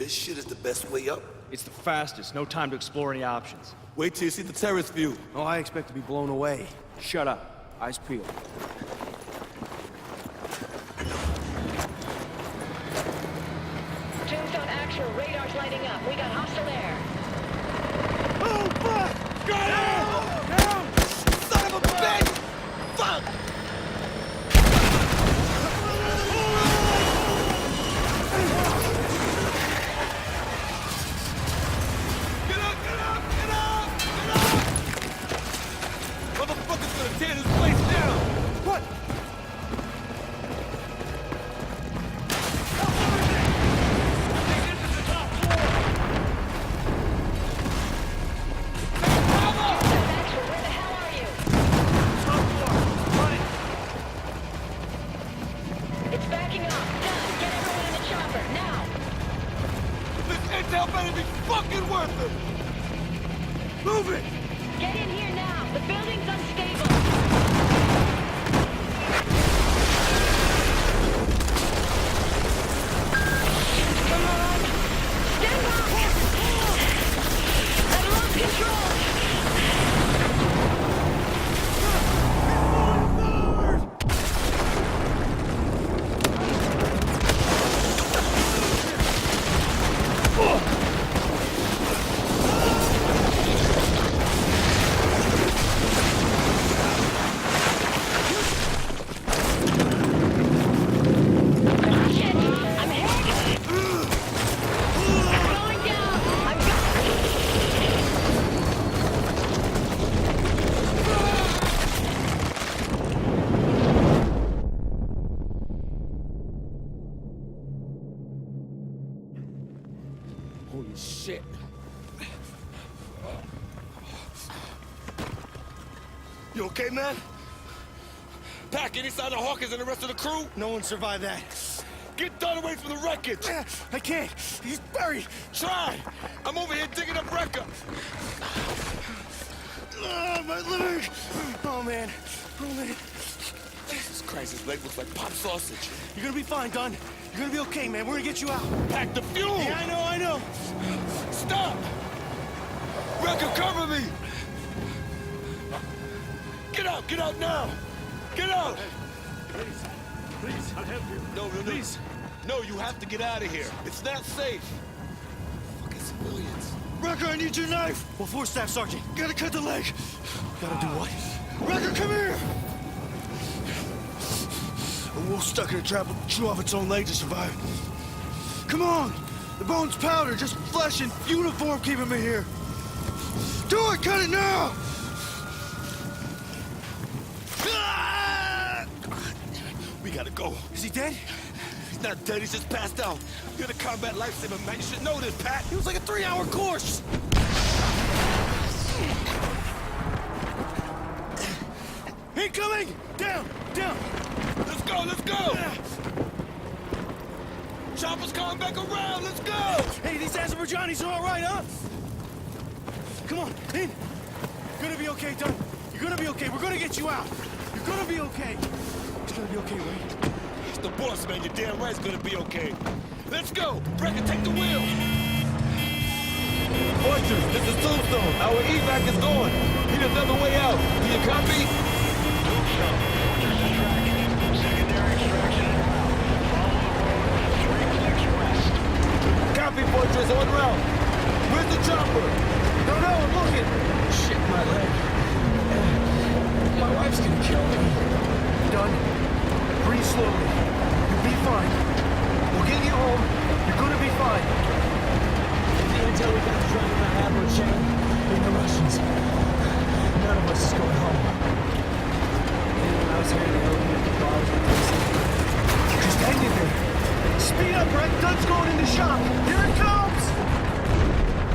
this shit is the best way up? It's the fastest. No time to explore any options. Wait till you see the terrace view. Oh, I expect to be blown away. Shut up. Eyes peeled. Tombstone actual. Radar's lighting up. We got hostile air. Oh, fuck! Got him! Down! Son of a bitch! Fuck! Get up, get up, get up, get up! Motherfucker's gonna tear this place down! What? Intel better be fucking worth it! Move it! Get in here now. The building's unstable. Come on. Stand by. I lost control. Holy shit. You okay, man? Pack, any sign of Hawkins and the rest of the crew? No one survived that. Get done away from the wreckage! I can't. He's buried. Try! I'm over here digging up wrecker. Oh, my leg. Oh, man. Oh, man. Jesus Christ, his leg looks like pop sausage. You're gonna be fine, Dunn. You're gonna be okay, man. We're gonna get you out. Pack the fuel! Yeah, I know. Stop! Wrecker, cover me! Get out now! Get out! Please, I'll help you. No, Please. No, you have to get out of here. It's not safe. Fucking civilians. Wrecker, I need your knife. Well, 4 Staff Sergeant. Gotta cut the leg. Gotta do what? Wrecker, come here! A wolf stuck in a trap will chew off its own leg to survive. Come on! The bone's powder, just flesh and uniform keeping me here. Do it! Cut it now! We gotta go. Is he dead? He's not dead, he's just passed out. You're the combat lifesaver, man. You should know this, Pat. It was like a 3-hour course. Incoming! Down! Let's go! Chopper's coming back around, let's go! Hey, these Azerbaijanis are all right, huh? Come on, in. You're gonna be okay, Dunn. You're gonna be okay. We're gonna get you out. You're gonna be okay. It's gonna be okay, Ray. It's the boss, man. You're damn right it's gonna be okay. Let's go! Brecker, take the wheel! Fortress, this is Tombstone. Our evac is going. Need another way out. Do you copy? Tombstone, Fortress to track. Secondary extraction inbound. Follow the road 3 clicks west. Copy, Fortress, en route. Where's the chopper? No, I'm looking. Shit, my leg. My wife's gonna kill me. Dunn, breathe slowly. You'll be fine. We'll get you home. You're gonna be fine. The intel we got is running my admiral chain in the Russians. None of us is going home. Anyone else here to help me at the bars with this? Just hang in there. Speed up, Brett. Dunn's going in the shop. Here it comes!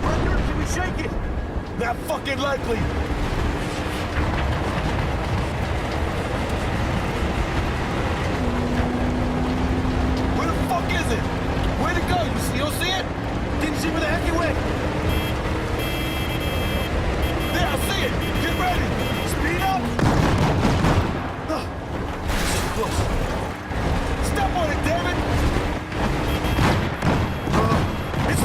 Brett, can we shake it? Not fucking likely. Where the fuck is it? Where'd it go? You don't see it? Didn't see where the heck it went. There, I see it. Get ready. Speed up! Oh, close. Step on it, damn it. It's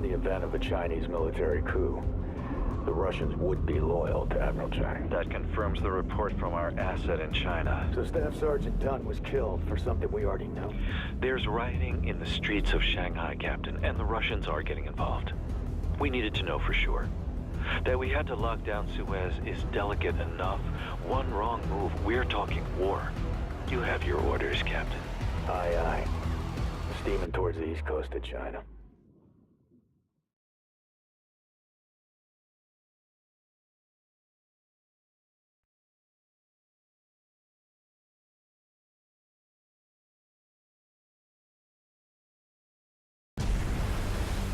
the event of a Chinese military coup, the Russians would be loyal to Admiral Chang. That confirms the report from our asset in China. So Staff Sergeant Dunn was killed for something we already know. There's rioting in the streets of Shanghai, Captain, and the Russians are getting involved. We needed to know for sure. That we had to lock down Suez is delicate enough. One wrong move, we're talking war. You have your orders, Captain. Aye, aye. Steaming towards the east coast of China.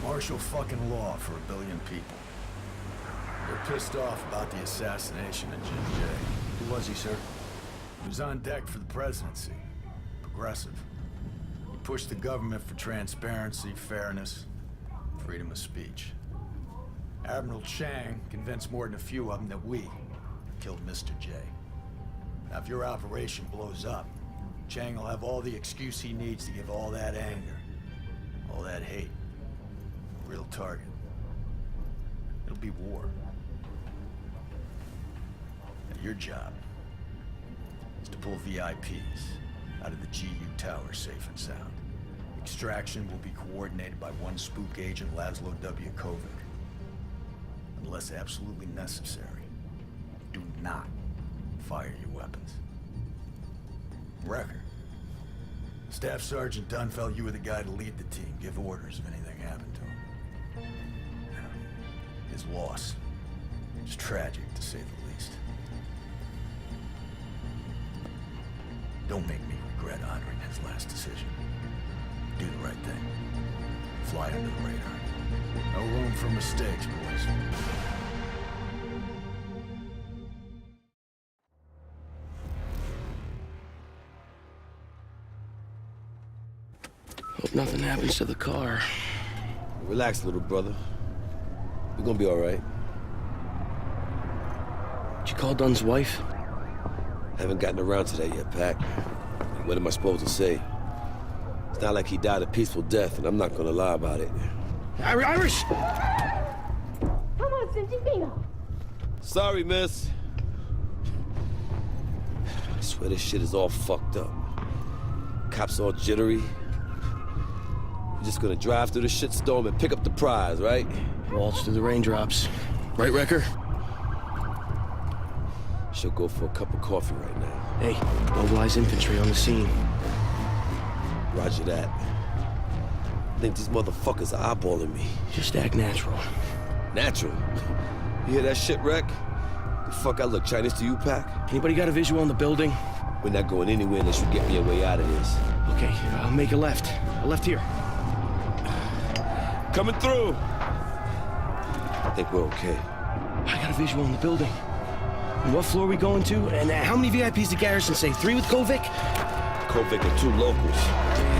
Martial fucking law for 1 billion people. They're pissed off about the assassination of Jin Jay. Who was he, sir? He was on deck for the presidency. Progressive. He pushed the government for transparency, fairness, freedom of speech. Admiral Chang convinced more than a few of them that we killed Mr. J. Now, if your operation blows up, Chang will have all the excuse he needs to give all that anger, all that hate, a real target. It'll be war. Now, your job is to pull VIPs out of the GU Tower safe and sound. Extraction will be coordinated by one spook agent, Laszlo W. Kovic. Unless absolutely necessary, do not fire your weapons. Record. Staff Sergeant Dunn felt you were the guy to lead the team, give orders if anything happened to him. His loss is tragic, to say the least. Don't make me regret honoring his last decision. Do the right thing. Fly under the radar. No room for mistakes, boys. Hope nothing happens to the car. Relax, little brother. We're gonna be all right. Did you call Dunn's wife? Haven't gotten around to that yet, Pac. What am I supposed to say? It's not like he died a peaceful death, and I'm not gonna lie about it. Irish! Come on, Santino. Sorry, miss. I swear this shit is all fucked up. Cops all jittery. We're just gonna drive through the shitstorm and pick up the prize, right? Waltz through the raindrops. Right, Wrecker? She'll go for a cup of coffee right now. Hey, mobilize infantry on the scene. Roger that. I think these motherfuckers are eyeballing me. Just act natural. Natural? You hear that shit, Wreck? The fuck I look Chinese to you, Pac? Anybody got a visual on the building? We're not going anywhere unless you get me a way out of this. Okay, make a left. A left here. Coming through! I think we're okay. I got a visual on the building. And what floor are we going to? And how many VIPs did Garrison say? 3 with Kovic? Kovic and 2 locals.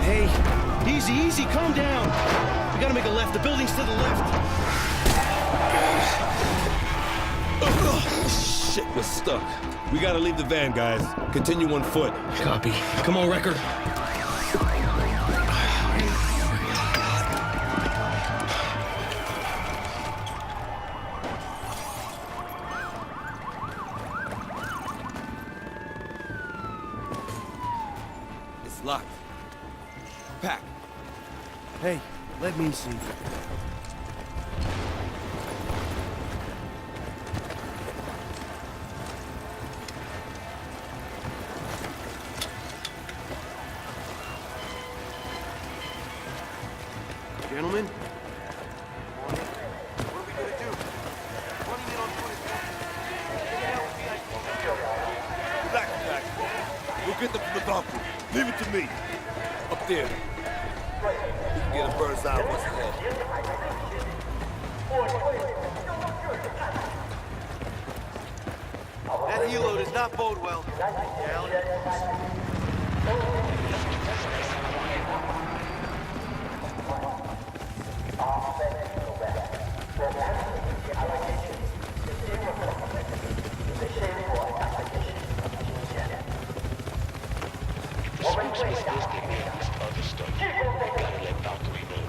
Hey, easy, easy, calm down. We gotta make a left. The building's to the left. Shit, we're stuck. We gotta leave the van, guys. Continue on foot. Copy. Come on, Wrecker. It's locked. Pac. Hey, let me see. Gentlemen? What are we gonna do? Running in on foot is Relax, relax. We'll get them from the doctor. Leave it to me. Up there. We can get a bird's eye what's ahead. That helo does not bode well. Luke's missed this, they may have missed other stuff. Gotta let Valkyrie know.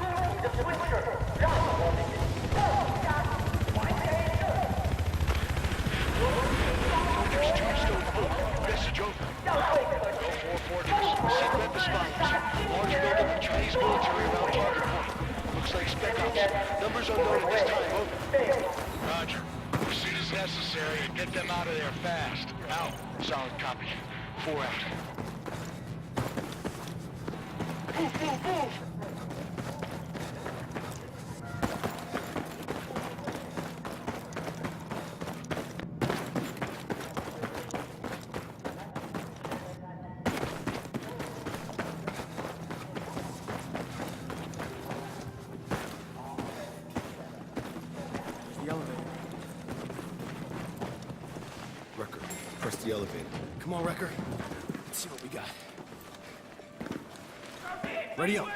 There's charged over. Message over. Go 4-4 to sit red responders. Large building of Chinese military around target point. Looks like spec ops. Numbers unknown at this time. Over. Roger. Proceed as necessary and get them out of there fast. Out. Solid copy. 4 out. Move, move, move! The elevator. Wrecker, press the elevator. Come on, Wrecker. Let's see what we got. Ready up.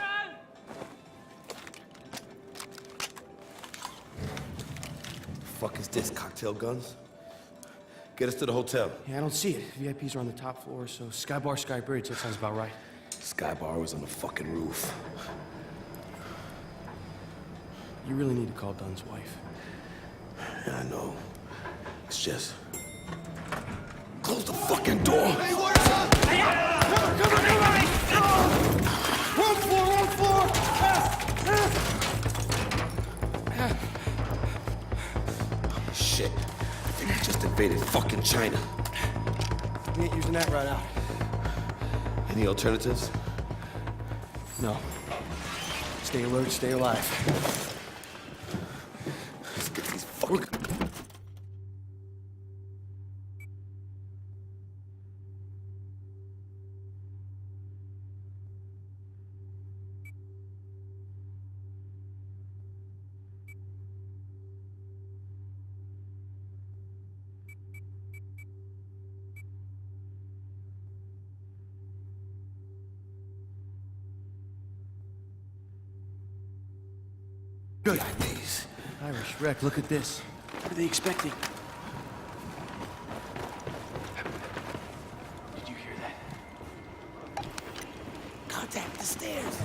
Fuck is this, cocktail guns? Get us to the hotel. Yeah, I don't see it. VIPs are on the top floor, so Sky Bar, Sky Bridge, that sounds about right. Sky Bar was on the fucking roof. You really need to call Dunn's wife. Yeah, I know. It's just... Close the fucking door! Hey, where's up? Come on! Wrong floor! Shit. I think we just invaded fucking China. We ain't using that right out. Any alternatives? No. Stay alert, stay alive. Let's get these fucking... Good. Irish wreck, look at this. What are they expecting? Did you hear that? Contact the stairs.